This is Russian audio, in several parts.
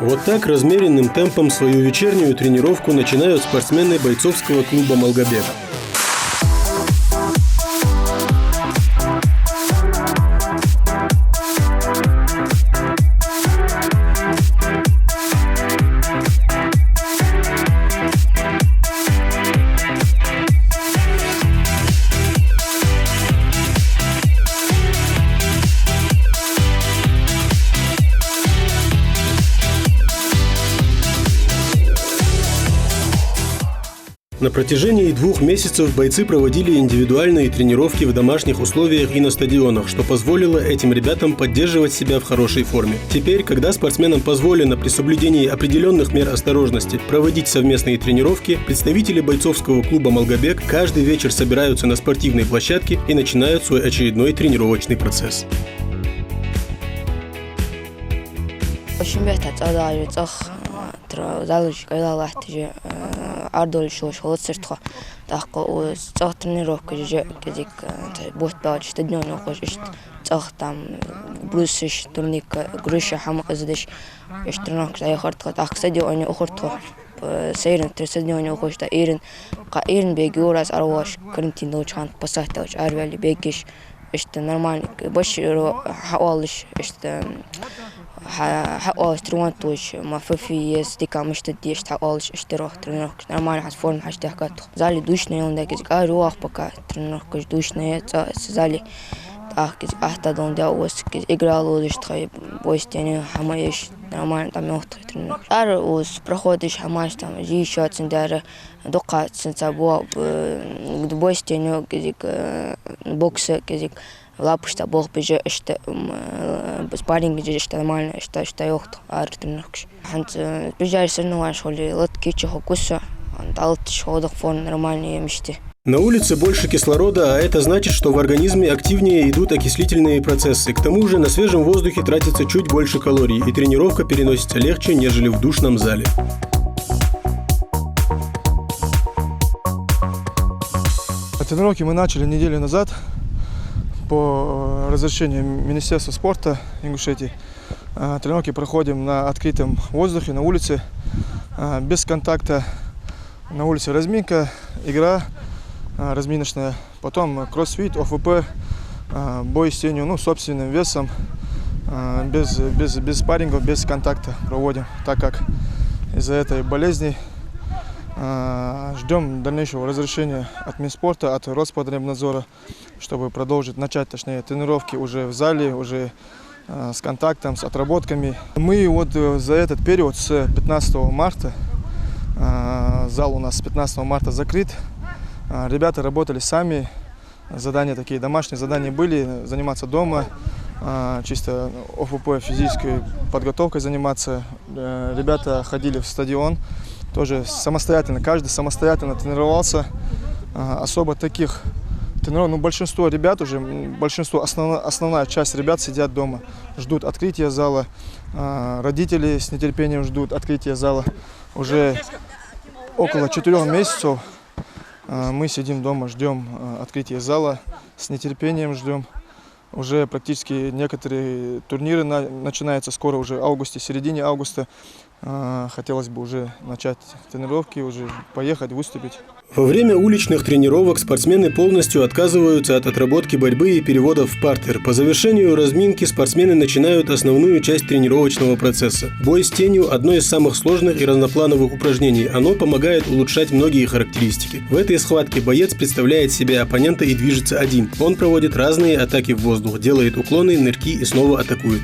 Вот так размеренным темпом свою вечернюю тренировку начинают спортсмены бойцовского клуба «Малгобек». На протяжении 2 месяцев бойцы проводили индивидуальные тренировки в домашних условиях и на стадионах, что позволило этим ребятам поддерживать себя в хорошей форме. Теперь, когда спортсменам позволено при соблюдении определенных мер осторожности проводить совместные тренировки, представители бойцовского клуба «Малгобек» каждый вечер собираются на спортивной площадке и начинают свой очередной тренировочный процесс. Ардолиш холодсыртха тахко цах тренировка же кезик бот бач стадион окошишт цах там брусиш турник груша хам аздеш эштрнак яхартха тах стадион окортха сейрен стадион окошта ирен бегурас арваш карантин дочхан пасахтач арвали бегиш эшт нормально бош хавалиш эшт حقه اشتروانتوش ما في استيكا مش تدي اشتاقالش اشتراك ترنوك نرمال حس فورم حش تحكاتو زالي دوشنا يوم ده كذا روح بكا ترنوك دوشنا زالي كذا احتضن ده وس كذا играло лишь тхай бостяне хамаеш нормально там ёхт тренук ус проходишь хамаш там ещё цендер дока ценцабо бостяне кذا бокс кذа лапушта бог беже что спарринг беже что нормально что ёхт артынакш хант бежаешь соревнования шоли лодки чохокуса анталт шодок фон нормальные мечты. На улице больше кислорода, а это значит, что в организме активнее идут окислительные процессы. К тому же на свежем воздухе тратится чуть больше калорий, и тренировка переносится легче, нежели в душном зале. Тренировки мы начали неделю назад по разрешению Министерства спорта Ингушетии. Тренировки проходим на открытом воздухе, на улице, без контакта. На улице разминка, игра разминочная, потом кроссфит, ОФП, бой с тенью, собственным весом, без спаррингов, без контакта проводим, так как из-за этой болезни ждем дальнейшего разрешения от Минспорта, от Роспотребнадзора, чтобы начать тренировки уже в зале, уже с контактом, с отработками. Мы вот за этот период с 15 марта, зал у нас с 15 марта закрыт, ребята работали сами, задания такие, домашние задания были, заниматься дома, чисто ОФП, физической подготовкой заниматься. Ребята ходили в стадион, тоже самостоятельно, каждый самостоятельно тренировался. Особо таких тренировок, большинство ребят уже, основная часть ребят сидят дома, ждут открытия зала. Родители с нетерпением ждут открытия зала. Уже около 4 месяцев мы сидим дома, ждем открытия зала, с нетерпением ждем. Уже практически некоторые турниры начинаются скоро, уже в августе, середине августа. Хотелось бы уже начать тренировки, уже поехать, выступить. Во время уличных тренировок спортсмены полностью отказываются от отработки борьбы и переводов в партер. По завершению разминки спортсмены начинают основную часть тренировочного процесса. Бой с тенью – одно из самых сложных и разноплановых упражнений. Оно помогает улучшать многие характеристики. В этой схватке боец представляет себе оппонента и движется один. Он проводит разные атаки в воздух, делает уклоны, нырки и снова атакует.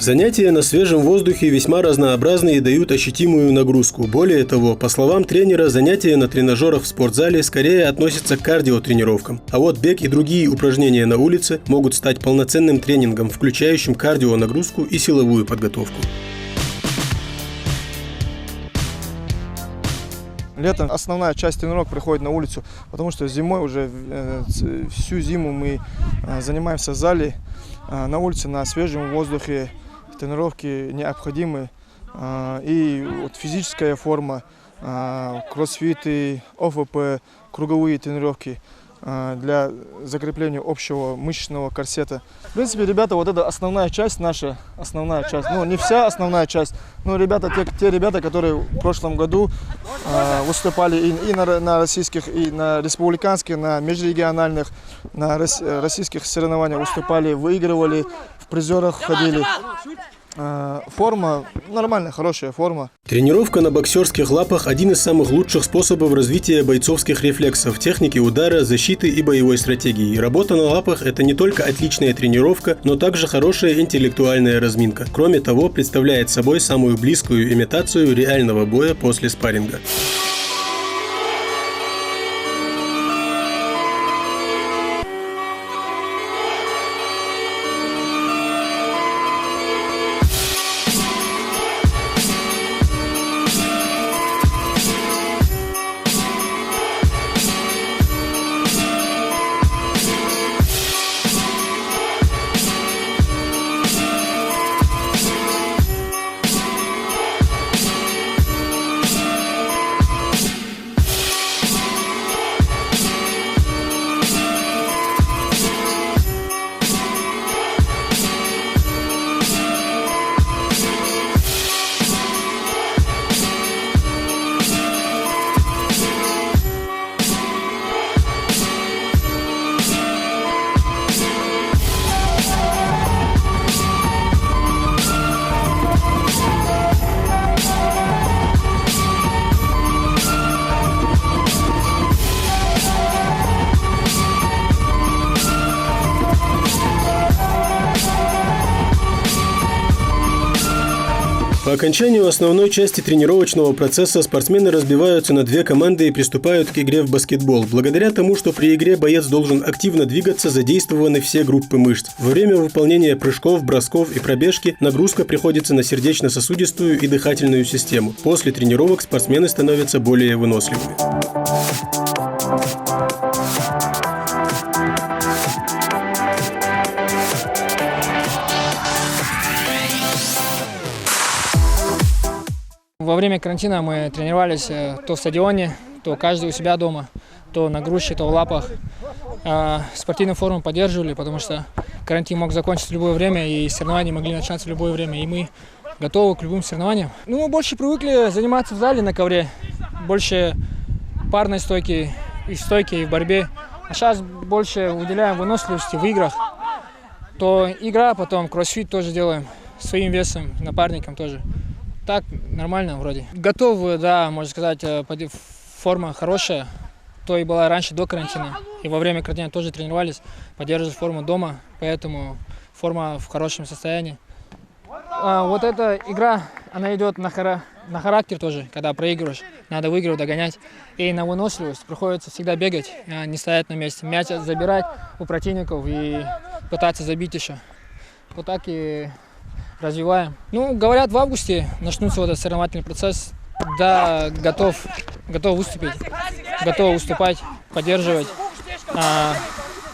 Занятия на свежем воздухе весьма разнообразны и дают ощутимую нагрузку. Более того, по словам тренера, занятия на тренажерах в спортзале скорее относятся к кардиотренировкам. А вот бег и другие упражнения на улице могут стать полноценным тренингом, включающим кардионагрузку и силовую подготовку. Летом основная часть тренировок приходит на улицу, потому что зимой уже всю зиму мы занимаемся в зале, на улице, на свежем воздухе. Тренировки необходимы. И вот физическая форма, кроссфиты, ОФП, круговые тренировки для закрепления общего мышечного корсета. В принципе, ребята, вот это основная часть наша, основная часть. Ну, не вся основная часть, но ребята, те ребята, которые в прошлом году выступали и на российских, и на республиканских, на межрегиональных, на российских соревнованиях выступали, выигрывали, в призерах ходили. Форма нормальная, хорошая форма. Тренировка на боксерских лапах – один из самых лучших способов развития бойцовских рефлексов, техники удара, защиты и боевой стратегии. Работа на лапах – это не только отличная тренировка, но также хорошая интеллектуальная разминка. Кроме того, представляет собой самую близкую имитацию реального боя после спарринга. По окончанию основной части тренировочного процесса спортсмены разбиваются на две команды и приступают к игре в баскетбол. Благодаря тому, что при игре боец должен активно двигаться, задействованы все группы мышц. Во время выполнения прыжков, бросков и пробежки нагрузка приходится на сердечно-сосудистую и дыхательную систему. После тренировок спортсмены становятся более выносливыми. Во время карантина мы тренировались то в стадионе, то каждый у себя дома, то на груше, то в лапах. Спортивную форму поддерживали, потому что карантин мог закончиться в любое время, и соревнования могли начаться в любое время, и мы готовы к любым соревнованиям. Ну, мы больше привыкли заниматься в зале на ковре, больше парной стойки, и в стойке, и в борьбе. А сейчас больше уделяем выносливости в играх. То игра, потом кроссфит тоже делаем, своим весом, напарником тоже. Так, нормально вроде. Готов, да, можно сказать, форма хорошая. То и была раньше, до карантина. И во время карантина тоже тренировались, поддерживали форму дома, поэтому форма в хорошем состоянии. Вот эта игра, она идет на характер тоже, когда проигрываешь. Надо выигрывать, догонять. И на выносливость приходится всегда бегать, не стоять на месте. Мяч забирать у противников и пытаться забить еще. Вот так и развиваем. Ну, говорят, в августе начнется вот этот соревновательный процесс. Да, готов выступить, готов выступать, поддерживать.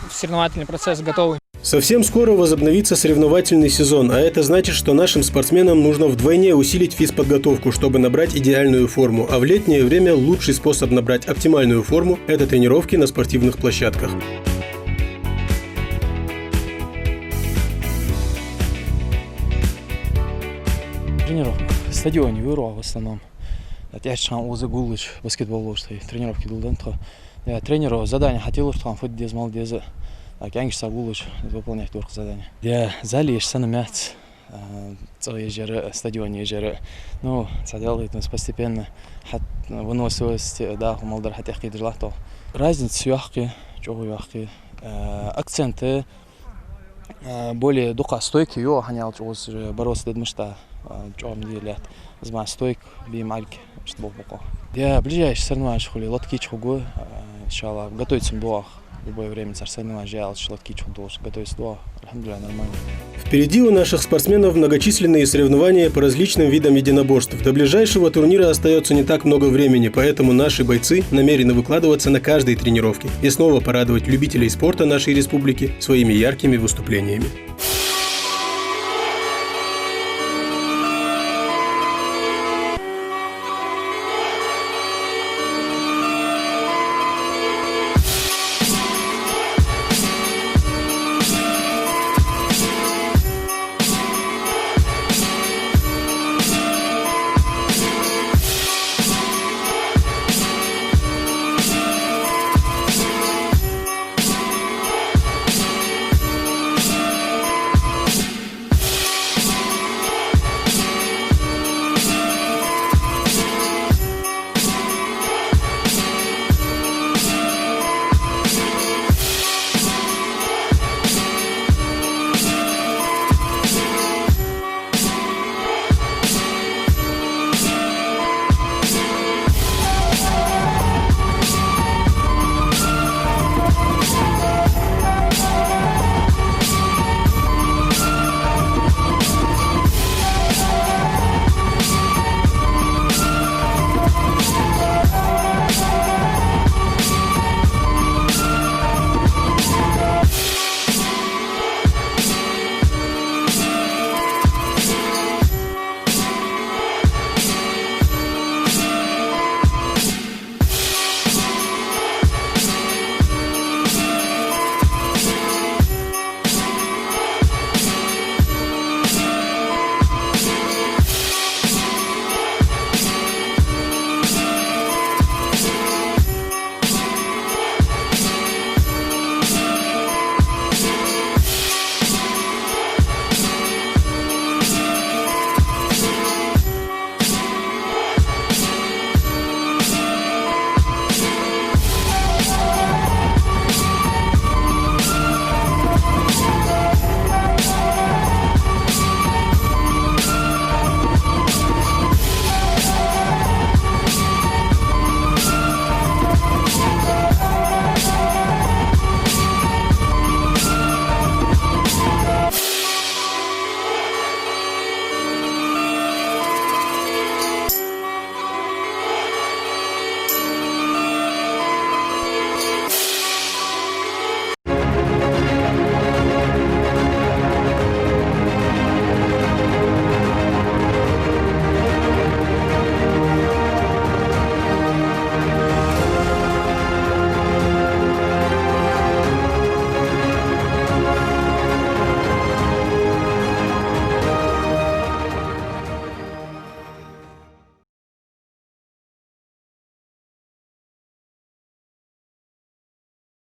Соревновательный процесс готовый. Совсем скоро возобновится соревновательный сезон, а это значит, что нашим спортсменам нужно вдвойне усилить физподготовку, чтобы набрать идеальную форму. А в летнее время лучший способ набрать оптимальную форму – это тренировки на спортивных площадках. Тренировка в стадионе Юро в основном. Я шан озы гулыч баскетбол оштой тренировки дулдан то. Я тренеру задание хотел, что он фут дезмал деза. А кянгиш гулыч выполнять только задание. Я зале сана мяц. Целый ежер стадионе ежер. Ну, делает нас постепенно. Выносливость, да, малдар хатяхки джилато. Разница юахки, чего юахки. Акценты более духа стойки, ё, ханял чёс бороться дедмышта, чём делят, зма стойк, бимальки, что был пока. Я ближайший соревнования хули, лодки чхугу, иншаллах, готовиться дуах. В любое время соревнования жал, лодки чхуг должен готовиться дуах, альхамдулилля, нормально. Впереди у наших спортсменов многочисленные соревнования по различным видам единоборств. До ближайшего турнира остается не так много времени, поэтому наши бойцы намерены выкладываться на каждой тренировке и снова порадовать любителей спорта нашей республики своими яркими выступлениями.